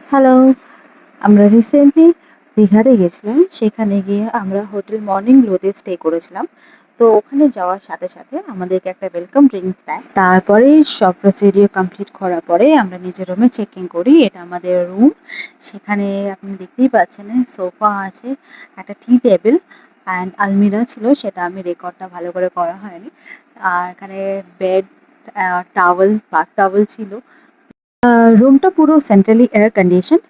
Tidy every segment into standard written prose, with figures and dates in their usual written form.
Hello! আমরা recently দীঘাতে গেছিলাম। সেখানে গিয়ে আমরা হোটেল মর্নিং গ্লোতে স্টে করেছিলাম। তো ওখানে যাওয়ার সাথে, সাথে আমাদেরকে একটা ওয়েলকাম ড্রিংকস দেয়। তারপরে সব প্রসিডিওর কমপ্লিট করার পরে আমরা নিজের রুমে চেক ইন করি। এটা আমাদের রুম। সেখানে আপনি দেখতেই পাচ্ছেন সোফা আছে, একটা টি টেবিল অ্যান্ড আলমিরা ছিল। সেটা আমি রেকর্ডটা ভালো করে করা হয়নি। আর এখানে বেড, টাওয়েল, বাথ টাওয়েল ছিল। রুমটা পুরো সেন্ট্রালি এয়ার কন্ডিশন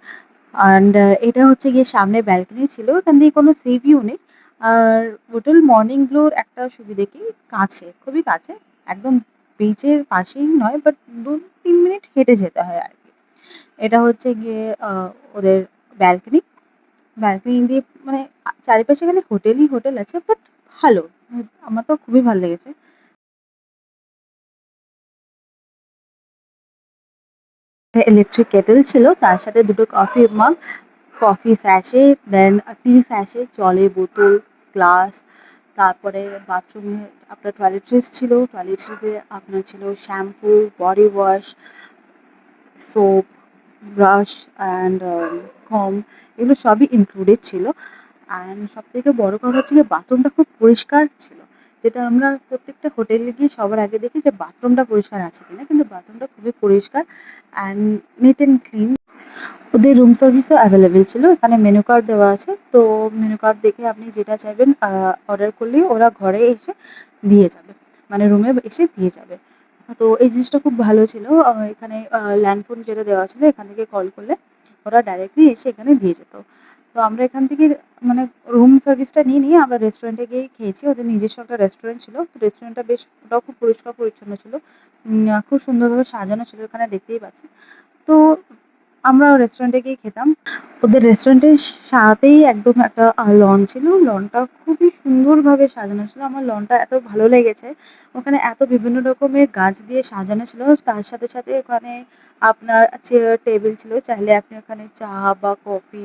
অ্যান্ড এটা হচ্ছে গিয়ে সামনে ব্যালকনি ছিল। এখান দিয়ে কোনো সি ভিউ নেই। আর হোটেল মর্নিং গ্লোর একটা সুবিধে কি, কাছে, খুবই কাছে। একদম বিচের পাশেই নয়, বাট ২-৩ মিনিট হেঁটে যেতে হয় আর কি। এটা হচ্ছে গিয়ে ওদের ব্যালকনি। ব্যালকনি দিয়ে মানে চারিপাশে খালি হোটেলই হোটেল আছে, বাট ভালো। আমার তো খুবই ভালো লেগেছে। ইলেকট্রিক কেটেল ছিল, তার সাথে দুটো কফি মাগ, কফি স্যাশে, দেন টি স্যাশে, জলের বোতল, গ্লাস, তারপরে বাথরুমে আপনার টয়লেট্রিজ ছিল। টয়লেট্রিজে আপনার ছিল shampoo, body wash, soap, brush and comb, এগুলো সবই ইনক্লুডেড ছিল। অ্যান্ড সবথেকে বড় কথা হচ্ছে গিয়ে বাথরুমটা খুব পরিষ্কার ছিল। যেটা আমরা প্রত্যেকটা হোটেলে গিয়ে সবার আগে দেখি যে বাথরুমটা পরিষ্কার আছে কিনা, কিন্তু বাথরুমটা খুবই পরিষ্কার অ্যান্ড নিট অ্যান্ড ক্লিন। ওদের রুম সার্ভিসও অ্যাভেলেবেল ছিল। এখানে মেনু কার্ড দেওয়া আছে। তো মেনু কার্ড দেখে আপনি যেটা চাইবেন অর্ডার করলেই ওরা ঘরে এসে দিয়ে যাবে। মানে রুমে এসে দিয়ে যাবে। তো এই জিনিসটা খুব ভালো ছিল। এখানে ল্যান্ড ফোন যেটা দেওয়া ছিল, এখান থেকে কল করলে ওরা ডাইরেক্টলি এসে এখানে দিয়ে যেত। তো আমরা এখান থেকে মানে রুম সার্ভিসটা নিয়ে আমরা রেস্টুরেন্টে গিয়েই খেয়েছি। ওদের নিজস্ব একটা রেস্টুরেন্ট ছিল। তো রেস্টুরেন্টটা বেশ, ওটাও খুব পরিষ্কার পরিচ্ছন্ন ছিল। খুব সুন্দরভাবে সাজানো ছিল, এখানে দেখতেই পাচ্ছেন। তো আমরা রেস্টুরেন্টে গিয়ে খেতাম। ওদের রেস্টুরেন্টের সাথেই একদম একটা লন ছিল। লনটা খুবই সুন্দরভাবে সাজানো ছিল। আমার লনটা এত ভালো লেগেছে। ওখানে এত বিভিন্ন রকমের গাছ দিয়ে সাজানো ছিল। তার সাথে, সাথে ওখানে আপনার চেয়ার টেবিল ছিল। চাইলে আপনি ওখানে চা বা কফি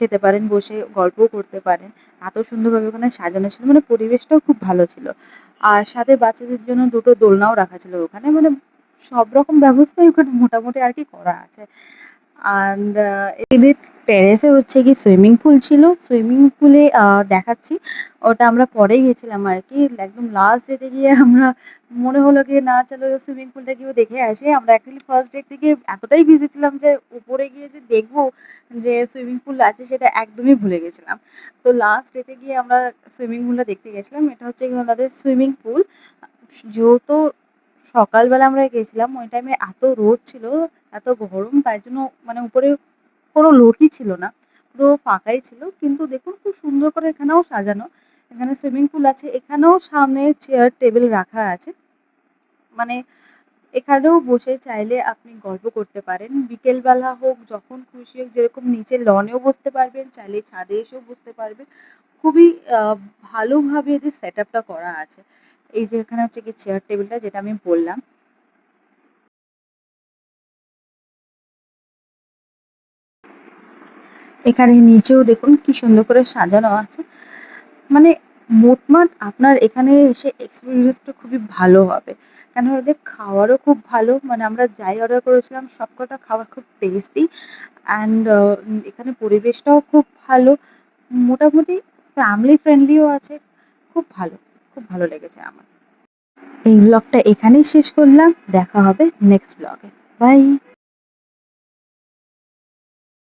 খেতে পারেন, বসে গল্পও করতে পারেন। এত সুন্দরভাবে ওখানে সাজানো ছিল। মানে পরিবেশটাও খুব ভালো ছিল। আর সাথে বাচ্চাদের জন্য ২ টো দোলনাও রাখা ছিল ওখানে। মানে সব রকম ব্যবস্থাই ওখানে মোটামুটি আরকি করা আছে। অ্যান্ড এদের টেরেসে হচ্ছে গিয়ে সুইমিং পুল ছিল। সুইমিং পুলে দেখাচ্ছি। ওটা আমরা পরে গেছিলাম আরকি। একদম লাস্ট যেতে গিয়ে আমরা মনে হলো কি না চলো সুইমিং পুলটা গিয়েও দেখে আসি। আমরা অ্যাকচুয়ালি ফার্স্ট ডে থেকে এতটাই বিজি ছিলাম যে উপরে গিয়ে যে দেখবো যে সুইমিং পুল আছে সেটা একদমই ভুলে গেছিলাম। তো লাস্ট ডেতে গিয়ে আমরা সুইমিং পুলটা দেখতে গেছিলাম। এটা হচ্ছে গিয়ে ওনাদের সুইমিং পুল। যেহেতু সকালবেলা আমরা গেছিলাম, ওই টাইমে এত রোদ ছিল, এত গরম, তাই জন্য মানে উপরে কোনো লোকই ছিল না। পুরো ফাঁকাই ছিল। কিন্তু দেখুন খুব সুন্দর করে এখানেও সাজানো। এখানে সুইমিং পুল আছে। এখানেও সামনে চেয়ার টেবিল রাখা আছে। মানে এখানেও বসে চাইলে আপনি গল্প করতে পারেন। বিকেলবেলা হোক, যখন খুশি হোক, যেরকম নিচে লনেও বসতে পারবেন, চাইলে ছাদে এসেও বসতে পারবেন। খুবই আ ভালোভাবে এদের সেটআপটা করা আছে। এই যে এখানে হচ্ছে গিয়ে চেয়ার টেবিলটা যেটা আমি বললাম। এখানে নিচেও দেখুন কি সুন্দর করে সাজানো আছে। মানে মোটমাট আপনার এখানে এসে এক্সপেরিয়েন্সটা খুবই ভালো হবে। কেন ওদের খাওয়ারও খুব ভালো। মানে আমরা যাই অর্ডার করেছিলাম সবকটা খাবার খুব টেস্টি অ্যান্ড এখানে পরিবেশটাও খুব ভালো। মোটামুটি ফ্যামিলি ফ্রেন্ডলিও আছে। খুব ভালো, খুব ভালো লেগেছে আমার। এই ব্লগটা এখানেই শেষ করলাম। দেখা হবে নেক্সট ব্লগে। বাই।